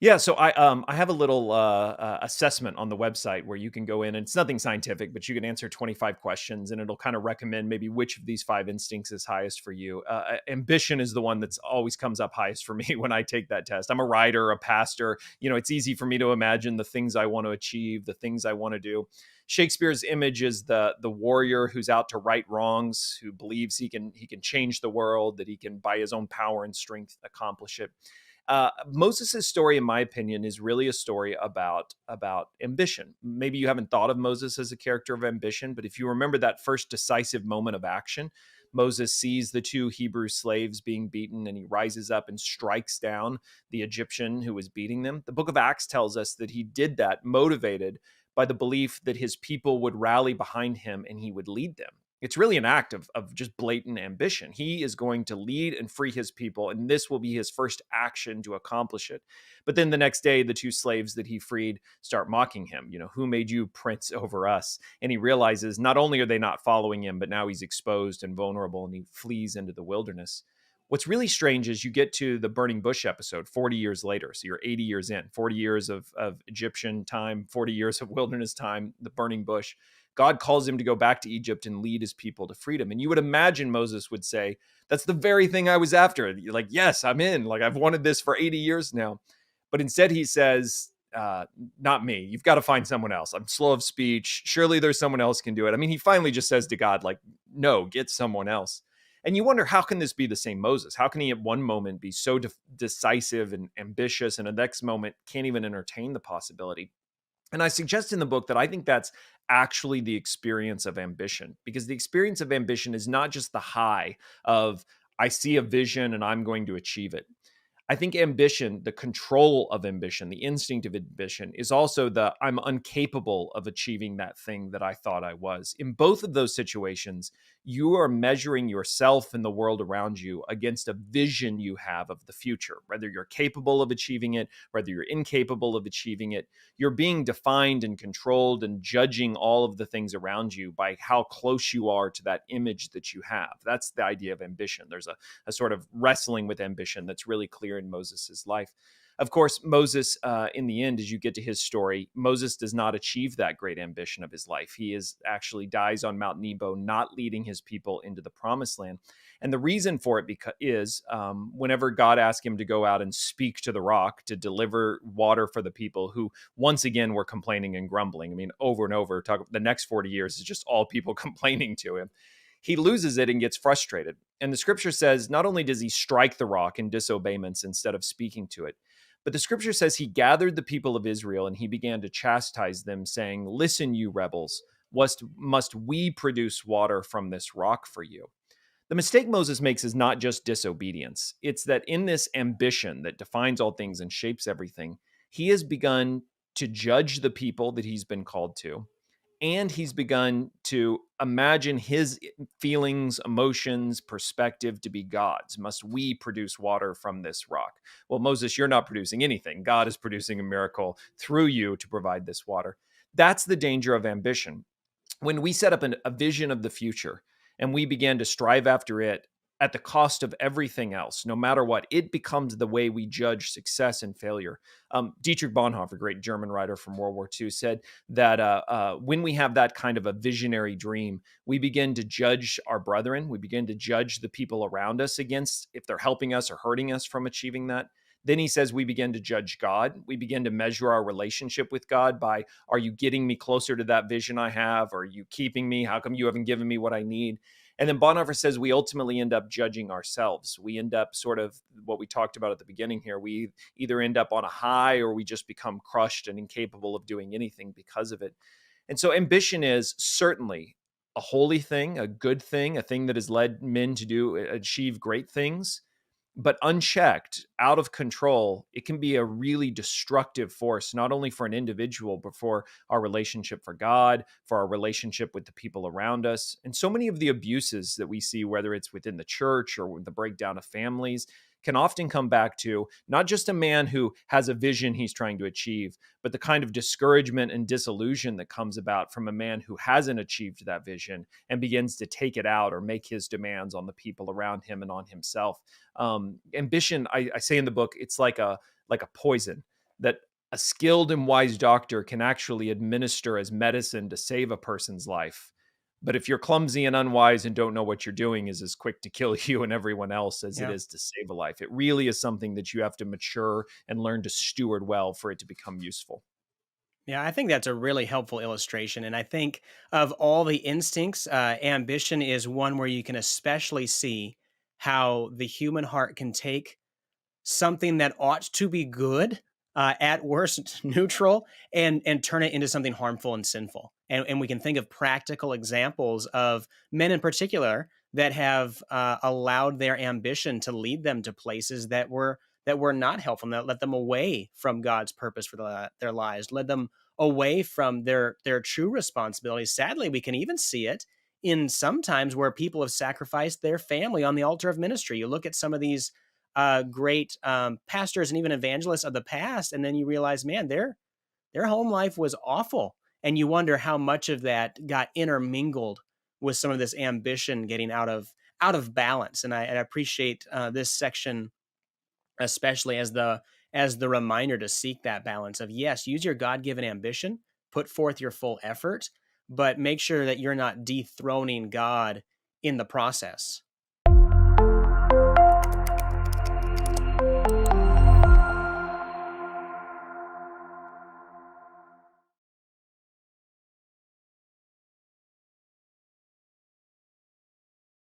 Yeah, so I have a little assessment on the website where you can go in, and it's nothing scientific, but you can answer 25 questions, and it'll kind of recommend maybe which of these five instincts is highest for you. Ambition is the one that's always comes up highest for me when I take that test. I'm a writer, a pastor. It's easy for me to imagine the things I want to achieve, the things I want to do. Shakespeare's image is the warrior who's out to right wrongs, who believes he can change the world, that he can by his own power and strength accomplish it. Moses' story, in my opinion, is really a story about ambition. Maybe you haven't thought of Moses as a character of ambition, but if you remember that first decisive moment of action, Moses sees the two Hebrew slaves being beaten, and he rises up and strikes down the Egyptian who was beating them. The book of Acts tells us that he did that motivated by the belief that his people would rally behind him and he would lead them. It's really an act of just blatant ambition. He is going to lead and free his people, and this will be his first action to accomplish it. But then the next day, the two slaves that he freed start mocking him. Who made you prince over us? And he realizes not only are they not following him, but now he's exposed and vulnerable, and he flees into the wilderness. What's really strange is you get to the burning bush episode 40 years later. So you're 80 years in, 40 years of Egyptian time, 40 years of wilderness time, the burning bush. God calls him to go back to Egypt and lead his people to freedom. And you would imagine Moses would say, that's the very thing I was after. You're like, yes, I'm in. Like, I've wanted this for 80 years now. But instead, he says, not me. You've got to find someone else. I'm slow of speech. Surely there's someone else can do it. I mean, he finally just says to God, like, no, get someone else. And you wonder, how can this be the same Moses? How can he at one moment be so decisive and ambitious, and the next moment can't even entertain the possibility? And I suggest in the book that I think that's actually the experience of ambition, because the experience of ambition is not just the high of, I see a vision and I'm going to achieve it. I think ambition, the control of ambition, the instinct of ambition, is also the I'm incapable of achieving that thing that I thought I was. In both of those situations, you are measuring yourself and the world around you against a vision you have of the future, whether you're capable of achieving it, whether you're incapable of achieving it. You're being defined and controlled and judging all of the things around you by how close you are to that image that you have. That's the idea of ambition. There's a sort of wrestling with ambition that's really clear in Moses' life. Of course, Moses, in the end, as you get to his story, Moses does not achieve that great ambition of his life. He is actually dies on Mount Nebo, not leading his people into the promised land. And the reason for it is whenever God asked him to go out and speak to the rock to deliver water for the people who once again were complaining and grumbling. I mean, over and over, the next 40 years is just all people complaining to him. He loses it and gets frustrated. And the scripture says not only does he strike the rock in disobedience instead of speaking to it, but the scripture says he gathered the people of Israel and he began to chastise them, saying, listen, you rebels, must we produce water from this rock for you? The mistake Moses makes is not just disobedience. It's that in this ambition that defines all things and shapes everything, he has begun to judge the people that he's been called to. And he's begun to imagine his feelings, emotions, perspective to be God's. Must we produce water from this rock? Well, Moses, you're not producing anything. God is producing a miracle through you to provide this water. That's the danger of ambition. When we set up a vision of the future and we begin to strive after it at the cost of everything else, no matter what, it becomes the way we judge success and failure. Dietrich Bonhoeffer, great German writer from World War II, said that when we have that kind of a visionary dream, we begin to judge our brethren. We begin to judge the people around us against if they're helping us or hurting us from achieving that. Then he says we begin to judge God. We begin to measure our relationship with God by, are you getting me closer to that vision I have? Are you keeping me? How come you haven't given me what I need? And then Bonhoeffer says we ultimately end up judging ourselves. We end up sort of what we talked about at the beginning here. We either end up on a high or we just become crushed and incapable of doing anything because of it. And so ambition is certainly a holy thing, a good thing, a thing that has led men to achieve great things. But unchecked, out of control, it can be a really destructive force, not only for an individual, but for our relationship for God, for our relationship with the people around us. And so many of the abuses that we see, whether it's within the church or the breakdown of families, can often come back to not just a man who has a vision he's trying to achieve, but the kind of discouragement and disillusion that comes about from a man who hasn't achieved that vision and begins to take it out or make his demands on the people around him and on himself. Ambition, I say in the book, it's like a poison. that a skilled and wise doctor can actually administer as medicine to save a person's life. But if you're clumsy and unwise and don't know what you're doing, is as quick to kill you and everyone else as it Yeah. is to save a life. It really is something that you have to mature and learn to steward well for it to become useful. Yeah, I think that's a really helpful illustration. And I think of all the instincts, ambition is one where you can especially see how the human heart can take something that ought to be good, at worst neutral, and turn it into something harmful and sinful. And we can think of practical examples of men in particular that have allowed their ambition to lead them to places that were not helpful, and that led them away from God's purpose for their lives, led them away from their true responsibilities. Sadly, we can even see it in sometimes where people have sacrificed their family on the altar of ministry. You look at some of these great pastors and even evangelists of the past, and then you realize, man, their home life was awful, and you wonder how much of that got intermingled with some of this ambition getting out of balance. And I appreciate this section especially as the reminder to seek that balance of, yes, use your God-given ambition, put forth your full effort, but make sure that you're not dethroning God in the process.